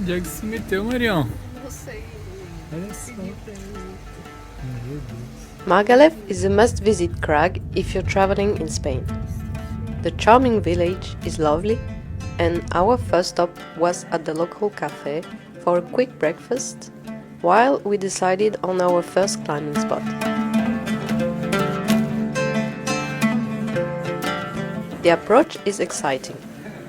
Onde é que se meteu, Marião? Não sei. Olha só. Meu Deus. Margalef is a must-visit crag if you're traveling in Spain. The charming village is lovely, and our first stop was at the local café for a quick breakfast, while we decided on our first climbing spot. The approach is exciting,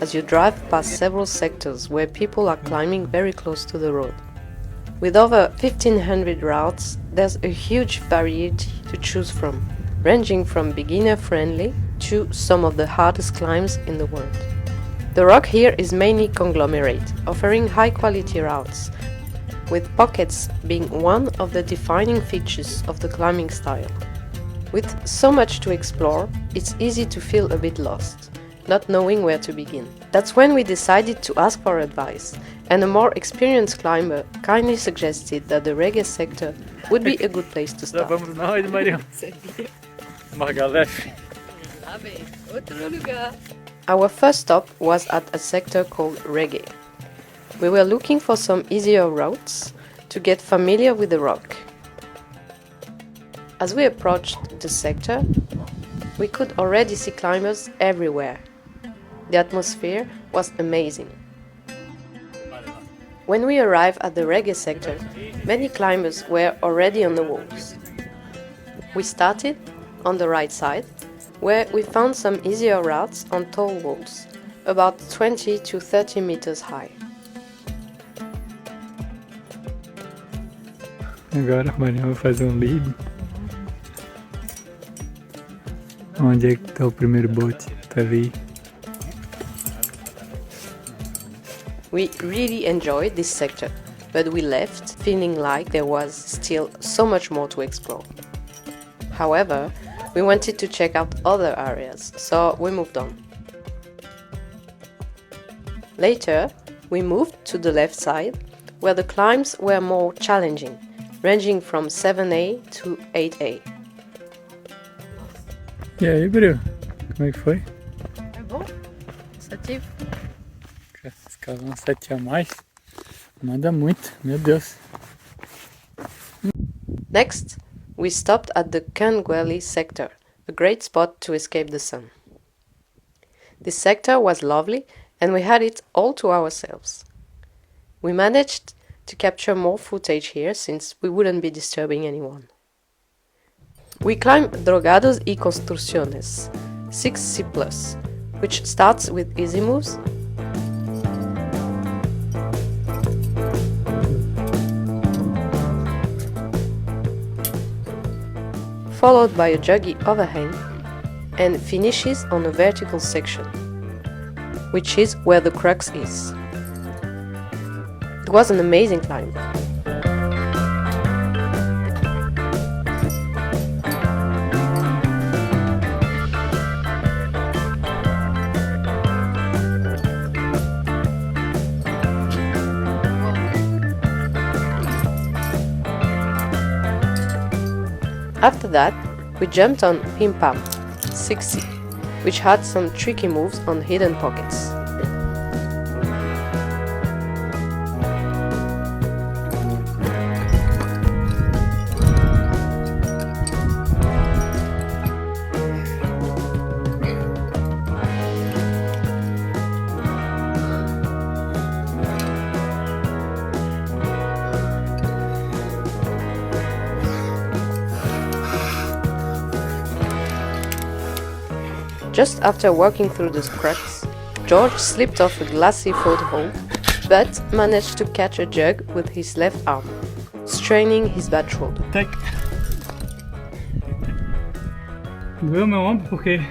as you drive past several sectors where people are climbing very close to the road. With over 1500 routes, there's a huge variety to choose from, ranging from beginner-friendly to some of the hardest climbs in the world. The rock here is mainly conglomerate, offering high-quality routes, with pockets being one of the defining features of the climbing style. With so much to explore, it's easy to feel a bit lost, not knowing where to begin. That's when we decided to ask for advice, and a more experienced climber kindly suggested that the Reggae Sector would be a good place to Já start. vamos nós, Marião. Margalef. Lá vem. Outro lugar. Our first stop was at a sector called Reggae. We were looking for some easier routes to get familiar with the rock. As we approached the sector, we could already see climbers everywhere. The atmosphere was amazing. When we arrived at the Reggae sector, many climbers were already on the walls. We started on the right side, where we found some easier routes on tall walls, about 20 to 30 meters high. Agora o Marião vai fazer um lead. Onde é que tá o primeiro bote? Tá ali. We really enjoyed this sector, but we left feeling like there was still so much more to explore. However, we wanted to check out other areas, so we moved on. Later, we moved to the left side, where the climbs were more challenging, ranging from 7A to 8A. E aí, Bril? Como é que foi? É bom? Cansativo? Escalar um 7 a mais. Nada muito, meu Deus. Next, we stopped at the Gueli Sector, a great spot to escape the sun. This sector was lovely and we had it all to ourselves. We managed to capture more footage here since we wouldn't be disturbing anyone. We climbed Drogados Y Construcciones, 6C+, which starts with easy moves, followed by a juggy overhang, and finishes on a vertical section, which is where the crux is. It was an amazing climb. After that, we jumped on Pim Pam, 6C, which had some tricky moves on hidden pockets. Just after walking through the cracks, George slipped off a glassy foothold, but managed to catch a jug with his left arm, straining his bad shoulder. Doeu meu ombro porque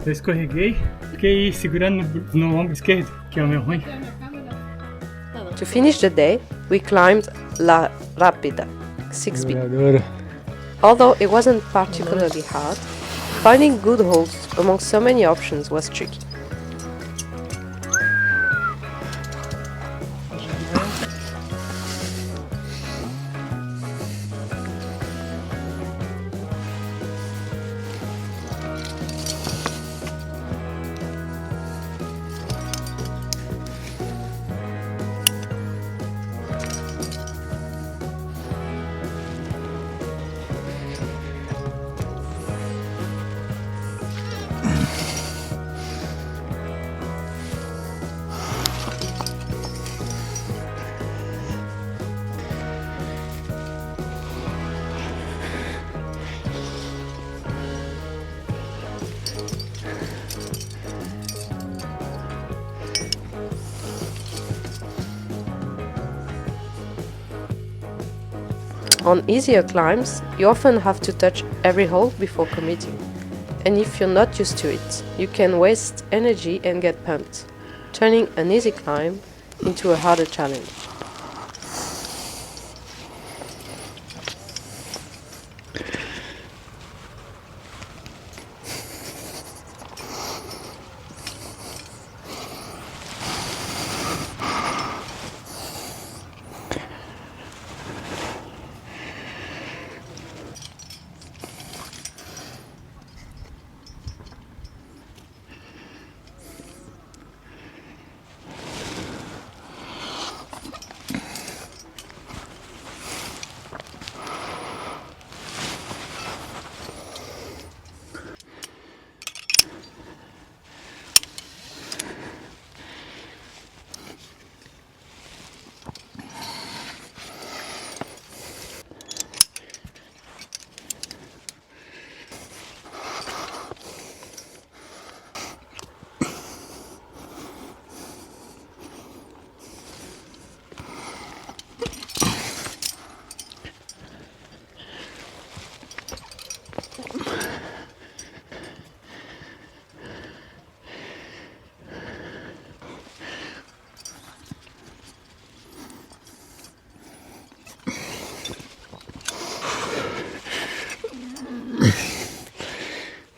eu escorreguei, fiquei segurando no ombro esquerdo, que é o meu ruim. To finish the day, we climbed La Rapida, 6B. Agora. Although it wasn't particularly hard, finding good holds among so many options was tricky. On easier climbs, you often have to touch every hole before committing. And if you're not used to it, you can waste energy and get pumped, turning an easy climb into a harder challenge.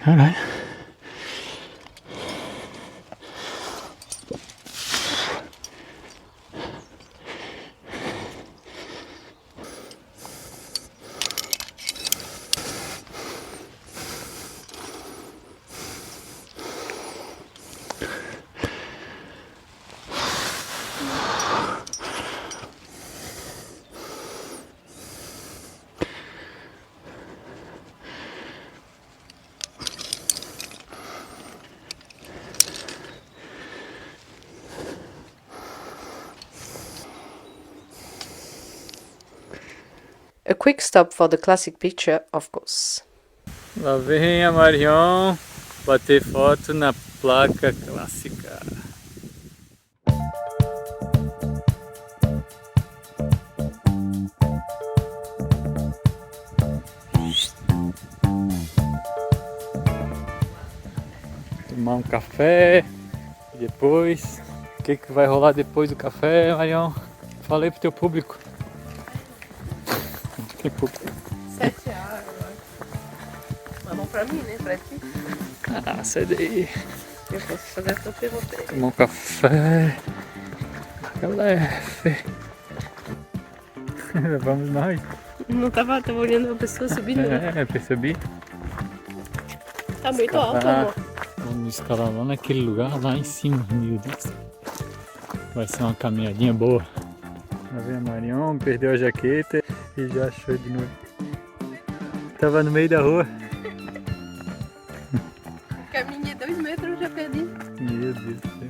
Alright. A quick stop for the classic picture, of course. Lá vem a Marion bater foto na placa clássica. Tomar um café e depois, o que vai rolar depois do café, Marion? Falei pro teu público. Que público? 7 horas, eu acho. Mas não pra mim, né? Pra ti. Ah, sai daí. Eu posso fazer essa pergunta. Tomar um café. Margalef. Vamos nós. Não tava olhando a pessoa subindo. É, percebi. Tá muito alto, amor. Vamos escalar lá naquele lugar, lá em cima, meu Deus. Vai ser uma caminhadinha boa. Lá vem a Marion, perdeu a jaqueta e já achou de novo. Tava no meio da rua. Caminhei 2 metros, eu já perdi. Meu Deus do céu.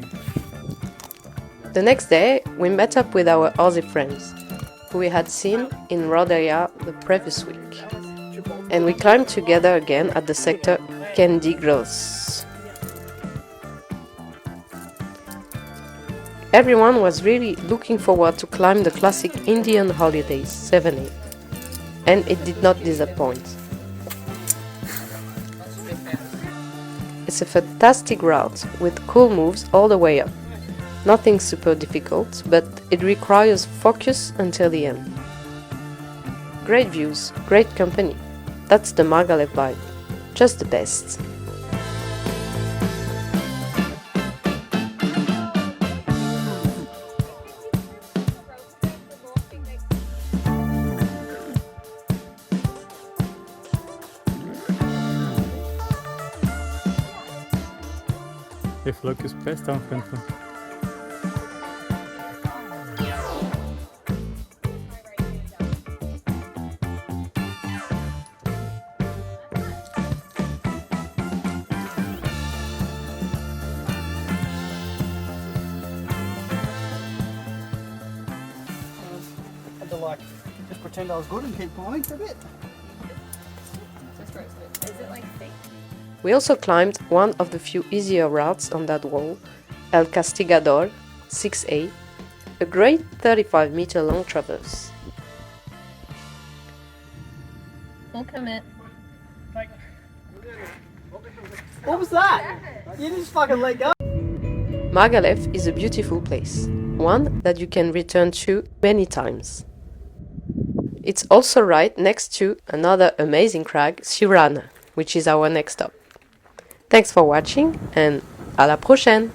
The next day, we met up with our Aussie friends, who we had seen in Rodaya the previous week. And we climbed together again at the sector Dit Gros. Everyone was really looking forward to climb the classic Indian holidays 7A, and it did not disappoint. It's a fantastic route with cool moves all the way up. Nothing super difficult, but it requires focus until the end. Great views, great company. That's the Margalef vibe. Just the best. Ele falou que os pés estavam ficando. Had to like just pretend I was good and keep climbing for a bit. Is it like fake? We also climbed one of the few easier routes on that wall, El Castigador 6A, a great 35-meter long traverse. Don't commit. What was that? You just fucking let go. Margalef is a beautiful place, one that you can return to many times. It's also right next to another amazing crag, Sirana, which is our next stop. Thanks for watching and à la prochaine!